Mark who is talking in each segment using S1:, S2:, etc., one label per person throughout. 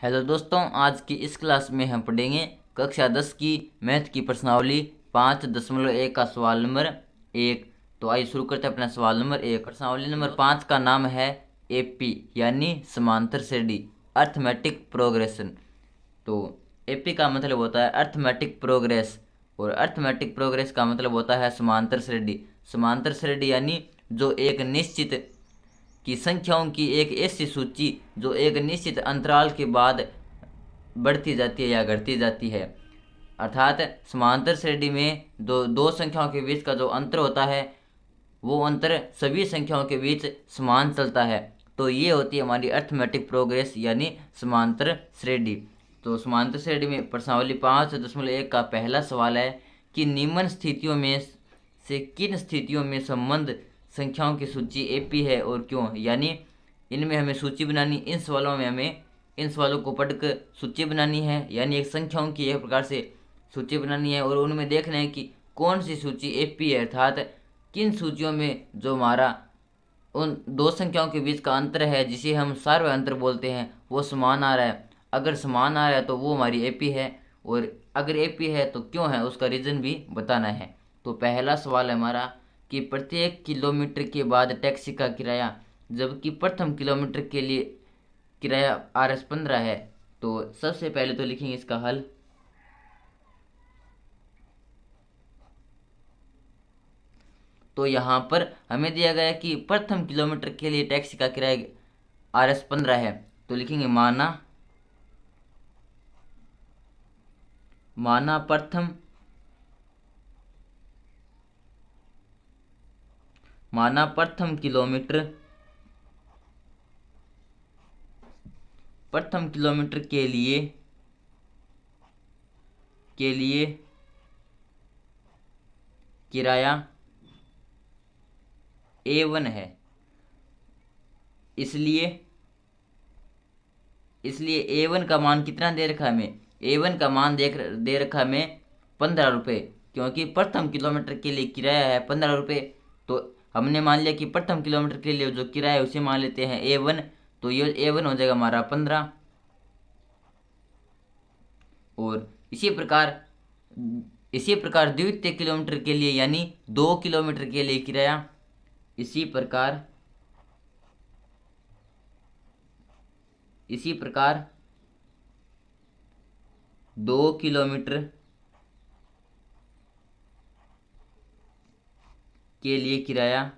S1: Hello दोस्तों, आज की इस क्लास में हम पढ़ेंगे कक्षा 10 की मैथ की प्रश्नावली 5.1 का सवाल नंबर 1। तो आइए शुरू करते हैं अपना सवाल नंबर 1। प्रश्नावली नंबर 5 का नाम है एपी यानी समांतर श्रेणी, अर्थमेटिक प्रोग्रेशन। तो एपी का मतलब होता है अर्थमेटिक प्रोग्रेस और अर्थमेटिक प्रोग्रेस का मतलब होता है समांतर श्रेणी। समांतर श्रेणी यानी जो एक निश्चित की संख्याओं की एक ऐसी सूची जो एक निश्चित अंतराल के बाद बढ़ती जाती है या घटती जाती है। अर्थात समांतर श्रेणी में दो संख्याओं के बीच का जो अंतर होता है वो अंतर सभी संख्याओं के बीच समान चलता है। तो ये होती है हमारी अर्थमेटिक प्रोग्रेस यानी समांतर श्रेणी। तो समांतर श्रेणी में प्रश्नावली 5.1 का पहला सवाल है कि निम्न स्थितियों में से किन स्थितियों में संबंध संख्याओं की सूची एपी है और क्यों। यानी इनमें हमें सूची बनानी, इन सवालों में हमें इन सवालों को पढ़कर सूची बनानी है, यानी एक संख्याओं की एक प्रकार से सूची बनानी है और उनमें देखना है कि कौन सी सूची एपी है, अर्थात किन सूचियों में जो हमारा उन दो संख्याओं के बीच का अंतर है जिसे हम सार्वय अंतर बोलते हैं वो समान आ रहा है। अगर समान आ रहा है तो वो हमारी एपी है, और अगर एपी है तो क्यों है उसका रीज़न भी बताना है। तो पहला सवाल है हमारा कि प्रत्येक किलोमीटर के बाद टैक्सी का किराया, जबकि प्रथम किलोमीटर के लिए किराया RS 15 है। तो सबसे पहले तो लिखेंगे इसका हल। तो यहाँ पर हमें दिया गया है कि प्रथम किलोमीटर के लिए टैक्सी का किराया RS 15 है। तो लिखेंगे माना माना प्रथम माना प्रथम किलोमीटर के लिए किराया A1 है। इसलिए A1 का मान कितना दे रखा है हमें। A1 का मान दे रखा हमें 15 रुपये, क्योंकि प्रथम किलोमीटर के लिए किराया है 15 रुपये। तो हमने मान लिया कि प्रथम किलोमीटर के लिए जो किराया है उसे मान लेते हैं A1। तो ये A1 हो जाएगा हमारा 15। और इसी प्रकार द्वितीय किलोमीटर के लिए यानी 2 किलोमीटर के लिए किराया, इसी प्रकार 2 किलोमीटर के लिए किराया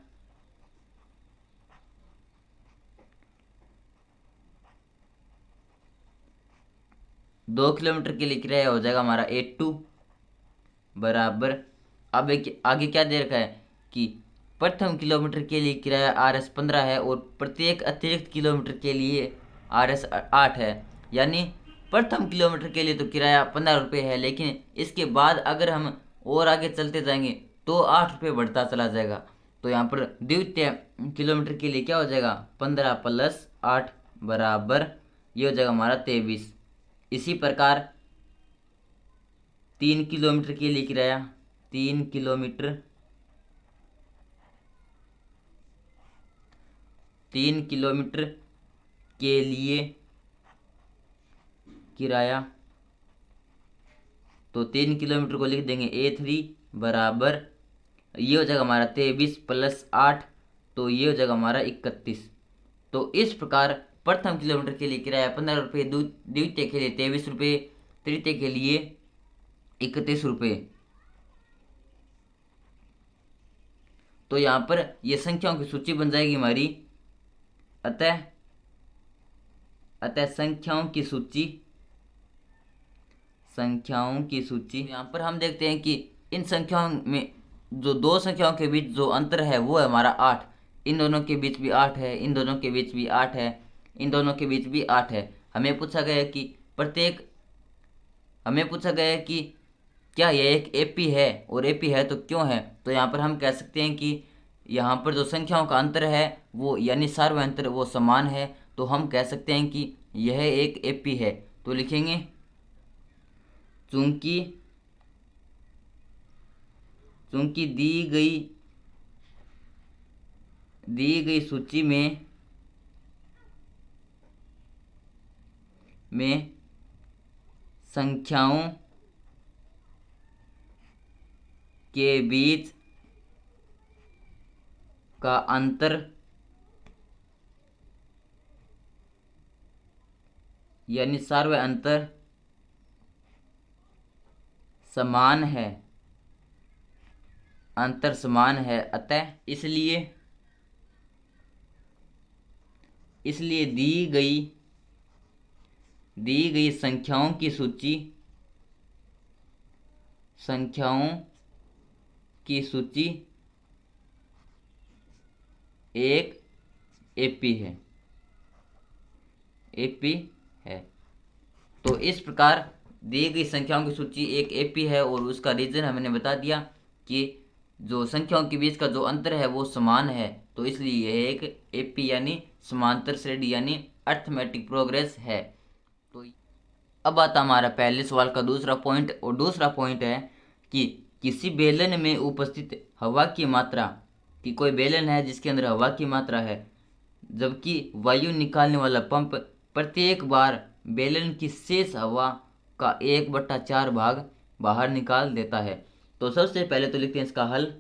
S1: 2 किलोमीटर के लिए किराया हो जाएगा हमारा A2 बराबर। अब आगे क्या दे रखा है कि प्रथम किलोमीटर के लिए किराया RS 15 है और प्रत्येक अतिरिक्त किलोमीटर के लिए RS 8 है। यानी प्रथम किलोमीटर के लिए तो किराया 15 रुपये है, लेकिन इसके बाद अगर हम और आगे चलते जाएंगे तो 8 रुपये बढ़ता चला जाएगा। तो यहाँ पर द्वितीय किलोमीटर के लिए क्या हो जाएगा 15 + 8 बराबर, ये हो जाएगा हमारा 23। इसी प्रकार 3 किलोमीटर के लिए किराया 3 किलोमीटर 3 किलोमीटर के लिए किराया, तो 3 किलोमीटर को लिख देंगे A3 बराबर, ये हो जाएगा हमारा 23 + 8, तो ये हो जाएगा हमारा 31। तो इस प्रकार प्रथम किलोमीटर के लिए किराया 15 रुपये, द्वितीय के लिए 23 रुपये, तृतीय के लिए 31 रुपये। तो यहाँ पर ये संख्याओं की सूची बन जाएगी हमारी। अतः संख्याओं की सूची यहाँ पर हम देखते हैं कि इन संख्याओं में जो दो संख्याओं के बीच जो अंतर है वो है हमारा 8। इन दोनों के बीच भी 8 है, इन दोनों के बीच भी 8 है, इन दोनों के बीच भी 8 है। हमें पूछा गया है कि क्या यह एक एपी है, और एपी है तो क्यों है। तो यहाँ पर हम कह सकते हैं कि यहाँ पर जो संख्याओं का अंतर है वो यानी सार्वय अंतर वो समान है, तो हम कह सकते हैं कि यह एक एपी है। तो लिखेंगे चूंकि दी गई सूची में में संख्याओं के बीच का अंतर यानी सार्वय अंतर समान है, अंतर समान है। अतः इसलिए दी गई संख्याओं की सूची एक एपी है। तो इस प्रकार दी गई संख्याओं की सूची एक एपी है और उसका रीजन हमने बता दिया कि जो संख्याओं के बीच का जो अंतर है वो समान है, तो इसलिए यह एक एपी यानी समांतर श्रेणी यानी अर्थमेटिक प्रोग्रेस है। तो अब आता हमारा पहले सवाल का दूसरा पॉइंट, और दूसरा पॉइंट है कि किसी बेलन में उपस्थित हवा की मात्रा, कि कोई बेलन है जिसके अंदर हवा की मात्रा है, जबकि वायु निकालने वाला पंप प्रत्येक बार बेलन की शेष हवा का 1/4 भाग बाहर निकाल देता है। तो सबसे पहले तो लिखते हैं इसका हल।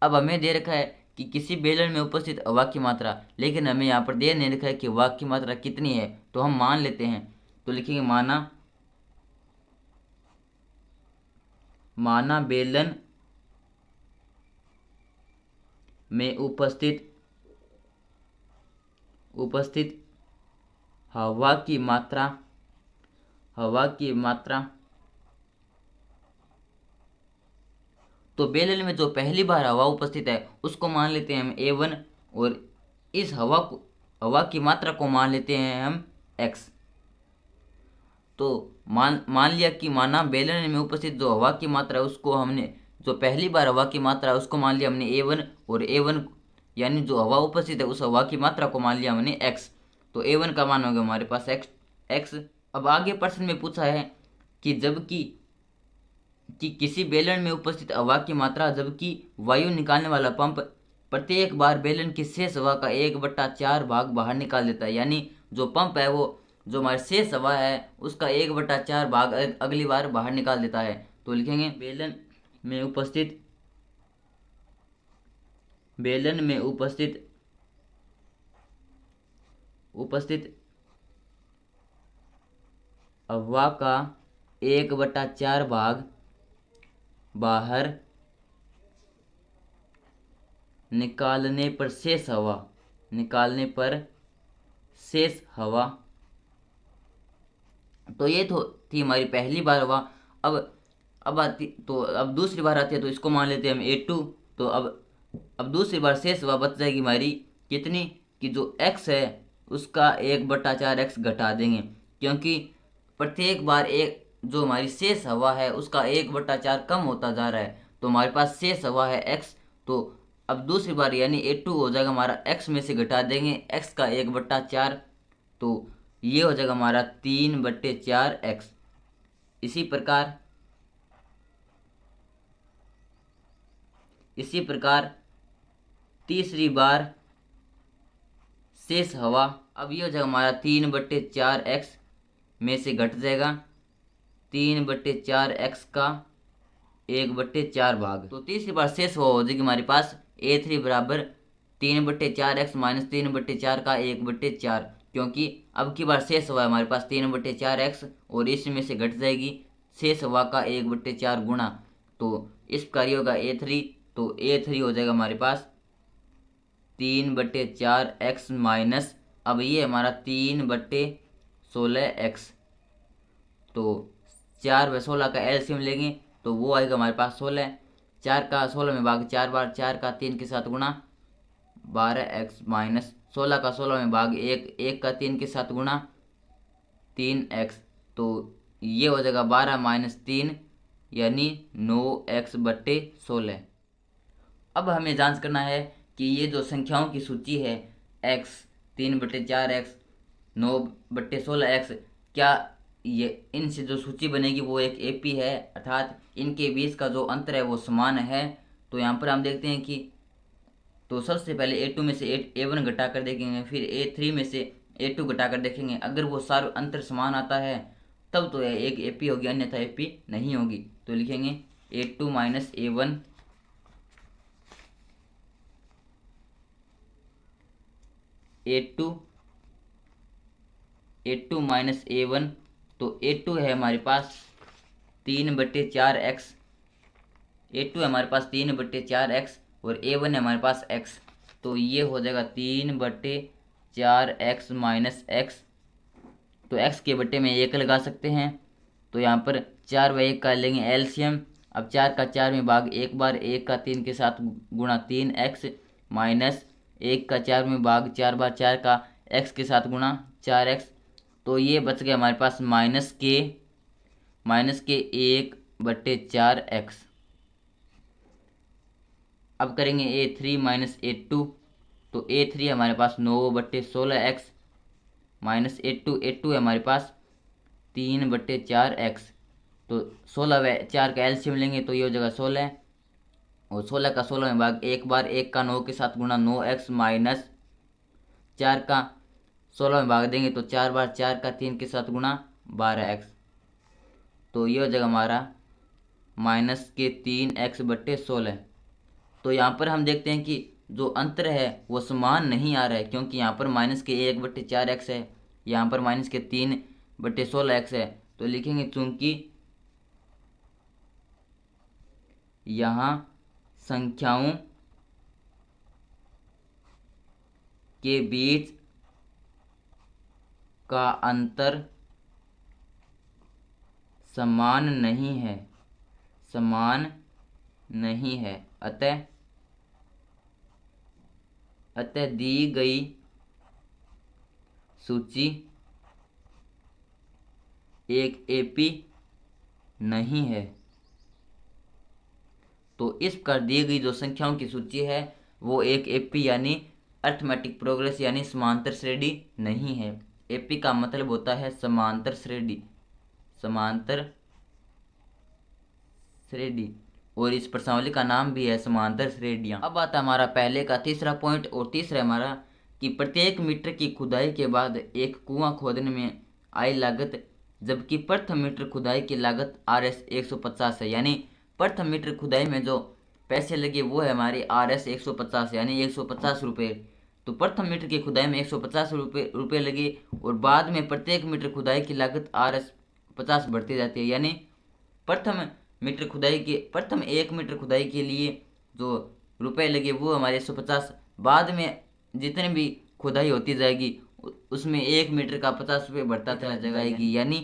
S1: अब हमें दे रखा है कि किसी बेलन में उपस्थित हवा की मात्रा, लेकिन हमें यहाँ पर दे नहीं रखा है कि हवा की मात्रा कितनी है, तो हम मान लेते हैं। तो लिखेंगे माना बेलन में उपस्थित हवा की मात्रा तो बेलन में जो पहली बार हवा उपस्थित है उसको मान लेते हैं हम A1, और इस हवा की मात्रा को मान लेते हैं हम x। तो मान लिया कि माना बेलन में उपस्थित जो हवा की मात्रा है उसको हमने, जो पहली बार हवा की मात्रा है उसको मान लिया हमने A1, और A1 यानी जो हवा उपस्थित है उस हवा की मात्रा को मान लिया हमने x। तो A1 का मान होगा हमारे पास x। अब आगे प्रश्न में पूछा है कि जबकि किसी बेलन में उपस्थित हवा की मात्रा, जबकि वायु निकालने वाला पंप प्रत्येक बार बेलन की शेष हवा का 1/4 भाग बाहर निकाल देता है। यानी जो पंप है वो जो हमारी शेष हवा है उसका 1/4 भाग अगली बार बाहर निकाल देता है। तो लिखेंगे बेलन में उपस्थित हवा का 1/4 भाग बाहर निकालने पर शेष हवा तो ये तो थी हमारी पहली बार हवा। अब दूसरी बार आती है, तो इसको मान लेते हैं हम A2। तो अब दूसरी बार शेष हवा बच जाएगी हमारी कितनी, कि जो x है उसका 1/4 x घटा देंगे, क्योंकि प्रत्येक बार जो हमारी शेष हवा है उसका 1/4 कम होता जा रहा है। तो हमारे पास शेष हवा है x। तो अब दूसरी बार यानी A2 हो जाएगा हमारा x में से घटा देंगे x का 1/4, तो ये हो जाएगा हमारा 3/4 x। इसी प्रकार तीसरी बार शेष हवा, अब ये हो जाएगा हमारा 3/4 x में से घट जाएगा 3/4 x का 1/4 भाग। तो तीसरी बार शेष हवा हो जाएगी हमारे पास A3 बराबर 3/4 x माइनस 3/4 का 1/4, क्योंकि अब की बार शेष हवा हमारे पास 3/4 x और इसमें से घट जाएगी शेष हवा का 1/4 गुणा। तो इस प्रकार ये होगा A3। तो A3 हो जाएगा हमारे पास 3/4 x माइनस, अब ये हमारा 3/16 x। तो 4/16 का एलसीएम लेंगे तो वो आएगा हमारे पास 16। 4 का 16 में भाग 4 बार, 4 का 3 के साथ गुणा 12x माइनस 16 का 16 में भाग 1 का 3 के साथ गुणा 3x। तो ये हो जाएगा 12 माइनस 3 यानी 9x/16। अब हमें जांच करना है कि ये जो संख्याओं की सूची है x 3/4 x 9/16 x, क्या ये इनसे जो सूची बनेगी वो एक एपी है, अर्थात इनके बीच का जो अंतर है वो समान है। तो यहाँ पर हम देखते हैं कि तो सबसे पहले A2 में से A1 घटा कर देखेंगे, फिर A3 में से A2 घटा कर देखेंगे, अगर वो सारे अंतर समान आता है तब तो एक AP होगी, अन्यथा AP नहीं होगी। तो लिखेंगे A2 minus A1 A2 minus A1। तो A2 है हमारे पास 3/4x, A2 है हमारे पास 3/4x और A1 है हमारे पास x। तो ये हो जाएगा 3/4x माइनस x। तो x के बट्टे में 1 लगा सकते हैं। तो यहाँ पर 4 व 1 का लेंगे एलसीएम। अब 4 का 4 में भाग एक बार, 1 का 3 के साथ गुणा 3x माइनस 1 का 4 में भाग 4 बार, 4 का x के साथ गुणा 4x। तो ये बच गया हमारे पास माइनस के 1/4x। अब करेंगे A3 माइनस A2। तो A3 हमारे पास 9/16x माइनस A2 है हमारे पास 3/4x। तो 16 व 4 का एलसीएम लेंगे तो ये हो जाएगा 16, और 16 का 16 में भाग एक बार, 1 का 9 के साथ गुणा 9x माइनस 4 का 16 में भाग देंगे तो 4 बार, 4 का 3 के साथ गुणा 12x। तो ये हो जाएगा हमारा माइनस के 3x/16। तो यहाँ पर हम देखते हैं कि जो अंतर है वो समान नहीं आ रहा है, क्योंकि यहाँ पर माइनस के 1/4x है, यहाँ पर माइनस के 3/16x है। तो लिखेंगे चूंकि यहाँ संख्याओं के बीच का अंतर समान नहीं है, अतः दी गई सूची एक AP नहीं है। तो इस प्रकार दी गई जो संख्याओं की सूची है वो एक AP यानी अर्थमेटिक प्रोग्रेस यानी समांतर श्रेणी नहीं है। AP का मतलब होता है समांतर श्रेणी, और इस प्रश्नावली का नाम भी है समांतर श्रेणियां। अब आता है हमारा पहले का तीसरा पॉइंट, और तीसरा हमारा कि प्रत्येक मीटर की खुदाई के बाद एक कुआं खोदने में आई लागत, जबकि प्रथम मीटर खुदाई की लागत RS 150 है। यानी प्रथम मीटर खुदाई में जो पैसे लगे वो है हमारे RS 150 यानी 150 रुपये। तो प्रथम मीटर की खुदाई में 150 रुपये लगे, और बाद में प्रत्येक मीटर खुदाई की लागत RS 50 बढ़ती जाती है। यानी प्रथम 1 मीटर खुदाई के लिए जो रुपए लगे वो हमारे 150, बाद में जितने भी खुदाई होती जाएगी उसमें 1 मीटर का 50 रुपये बढ़ता चला जाएगी। यानी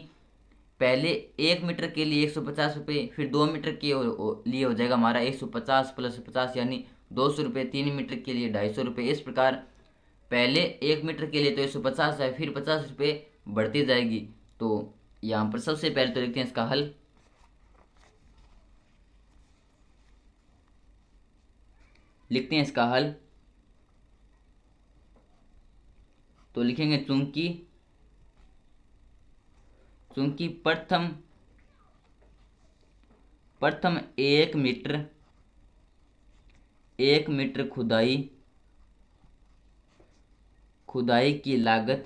S1: पहले 1 मीटर के लिए 150 रुपये, फिर 2 मीटर के लिए हो जाएगा हमारा 150 प्लस 50 यानी 200 रुपये, 3 मीटर के लिए 250 रुपये। इस प्रकार पहले 1 मीटर के लिए तो 150 है, फिर 50 रुपये बढ़ती जाएगी। तो यहाँ पर सबसे पहले तो लिखते हैं इसका हल। तो लिखेंगे चूंकि प्रथम 1 मीटर खुदाई की लागत,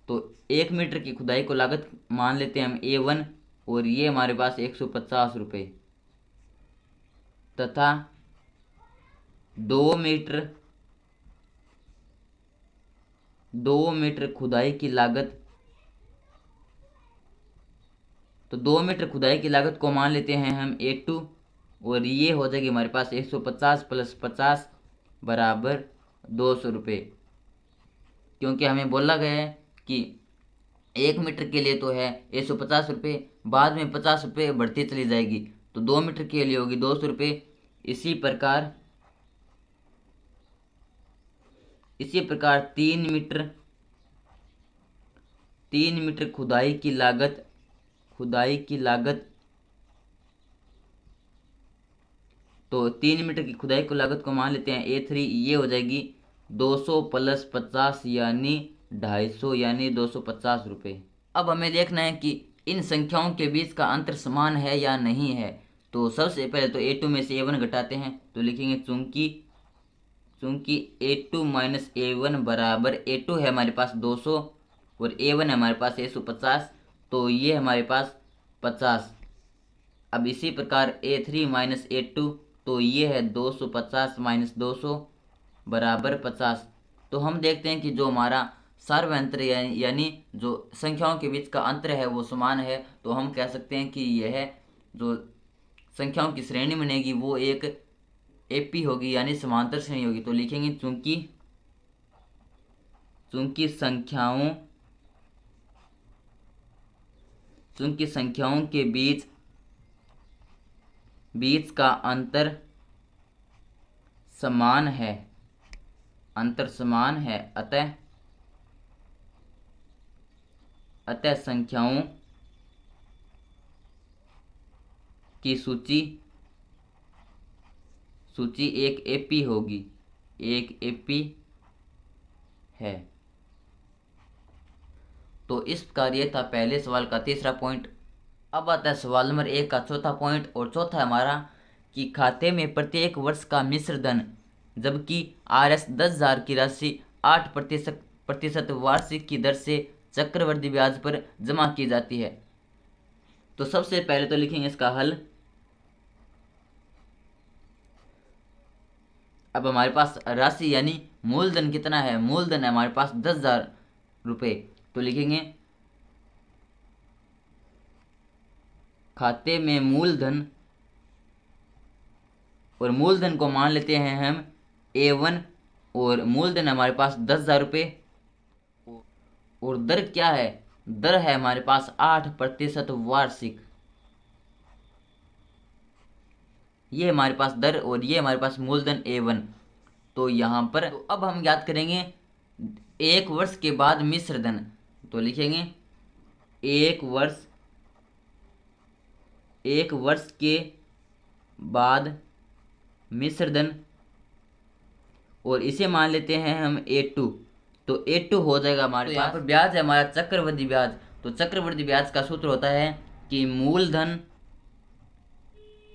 S1: तो 1 मीटर की खुदाई को लागत मान लेते हैं हम A1, और ये हमारे पास 150 रुपये, तथा 2 मीटर खुदाई की लागत, तो 2 मीटर खुदाई की लागत को मान लेते हैं हम A2, और ये हो जाएगी हमारे पास 150 प्लस 50 बराबर 200 रुपये। क्योंकि हमें बोला गया है कि 1 मीटर के लिए तो है 150 रुपये, बाद में 50 रुपये बढ़ती चली जाएगी, तो 2 मीटर के लिए होगी 200 रुपये। इसी प्रकार 3 मीटर खुदाई की लागत, तो 3 मीटर की खुदाई को लागत को मान लेते हैं A3, ये हो जाएगी 200 प्लस 50 यानी 250 यानी 250 रुपये। अब हमें देखना है कि इन संख्याओं के बीच का अंतर समान है या नहीं है। तो सबसे पहले तो A2 में से A1 घटाते हैं। तो लिखेंगे चूंकि चूंकि A2 माइनस A1 बराबर A2 है हमारे पास 200 और A1 है हमारे पास 150, तो ये हमारे पास 50। अब इसी प्रकार A3 माइनस A2, तो ये है 250 माइनस 200 बराबर 50। तो हम देखते हैं कि जो हमारा सार्वयंत्र यानी जो संख्याओं के बीच का अंतर है वो समान है। तो हम कह सकते हैं कि यह जो संख्याओं की श्रेणी बनेगी वो एक एपी होगी यानी समांतर श्रेणी होगी। तो लिखेंगे चूंकि संख्याओं के बीच का अंतर समान है, अतः संख्याओं की सूची एक एपी होगी, एक एपी है। तो इस प्रकार ये था पहले सवाल का तीसरा पॉइंट। अब आता है सवाल नंबर 1 का चौथा पॉइंट, और चौथा हमारा कि खाते में प्रत्येक वर्ष का मिश्र धन जबकि RS 10,000 की राशि 8% वार्षिक की दर से चक्रवृद्धि ब्याज पर जमा की जाती है। तो सबसे पहले तो लिखेंगे इसका हल। अब हमारे पास राशि यानी मूलधन कितना है, मूलधन है हमारे पास 10,000 रुपये। तो लिखेंगे खाते में मूलधन, और मूलधन को मान लेते हैं हम A1, और मूलधन हमारे पास 10,000 रुपये, और दर क्या है, दर है हमारे पास 8% वार्षिक। ये हमारे पास दर और ये हमारे पास मूलधन A1। तो यहाँ पर तो अब हम याद करेंगे एक वर्ष के बाद मिश्र धन। तो लिखेंगे एक वर्ष के बाद मिश्र धन, और इसे मान लेते हैं हम A2। तो A2 हो जाएगा हमारे पास। यहाँ पर ब्याज है हमारा चक्रवृद्धि ब्याज। तो चक्रवृद्धि ब्याज का सूत्र होता है कि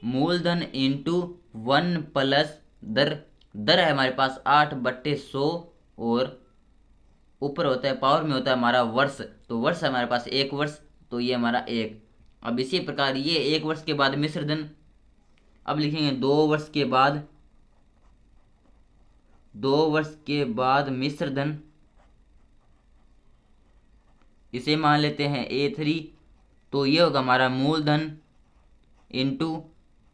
S1: मूलधन इंटू 1 प्लस दर है हमारे पास 8/100, और ऊपर होता है पावर में होता है हमारा वर्ष। तो वर्ष है हमारे पास 1 वर्ष, तो ये हमारा 1। अब इसी प्रकार ये 1 वर्ष के बाद मिश्र धन। अब लिखेंगे 2 वर्ष के बाद मिश्र धन, इसे मान लेते हैं A3। तो ये होगा हमारा मूलधन इंटू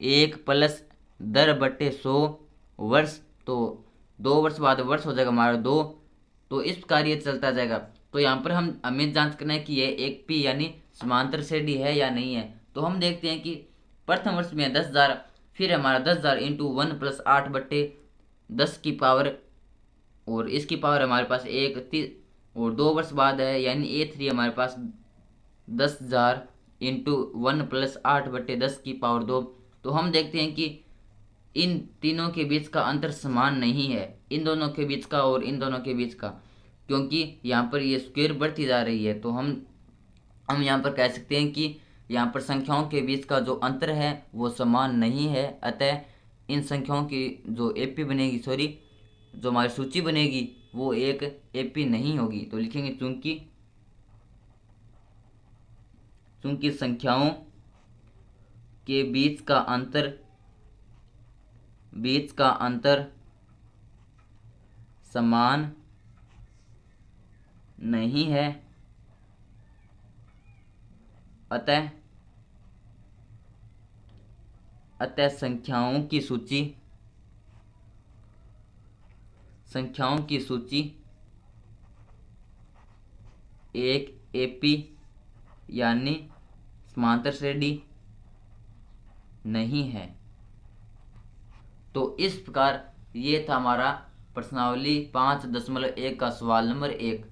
S1: 1 प्लस दर बटे 100 वर्ष। तो 2 वर्ष बाद वर्ष हो जाएगा हमारा 2। तो इस प्रकार ये चलता जाएगा। तो यहाँ पर हमें जांच करना है कि यह एक पी यानी समांतर श्रेणी है या नहीं है। तो हम देखते हैं कि प्रथम वर्ष में 10,000, फिर हमारा 10,000 इंटू 1 प्लस 8/10 की पावर, और इसकी पावर हमारे पास 1, और 2 वर्ष बाद है यानी A3 हमारे पास 10,000 इंटू 1 प्लस 8/10 की पावर 2। तो हम देखते हैं कि इन तीनों के बीच का अंतर समान नहीं है, इन दोनों के बीच का और इन दोनों के बीच का, क्योंकि यहाँ पर ये स्क्वायर बढ़ती जा रही है। तो हम यहाँ पर कह सकते हैं कि यहाँ पर संख्याओं के बीच का जो अंतर है वो समान नहीं है। अतः इन संख्याओं की जो एपी बनेगी, जो हमारी सूची बनेगी वो एक एपी नहीं होगी। तो लिखेंगे चूंकि संख्याओं के बीच का अंतर समान नहीं है, अतः संख्याओं की सूची एक एपी यानी समांतर श्रेणी नहीं है। तो इस प्रकार ये था हमारा प्रश्नावली 5.1 का सवाल नंबर 1।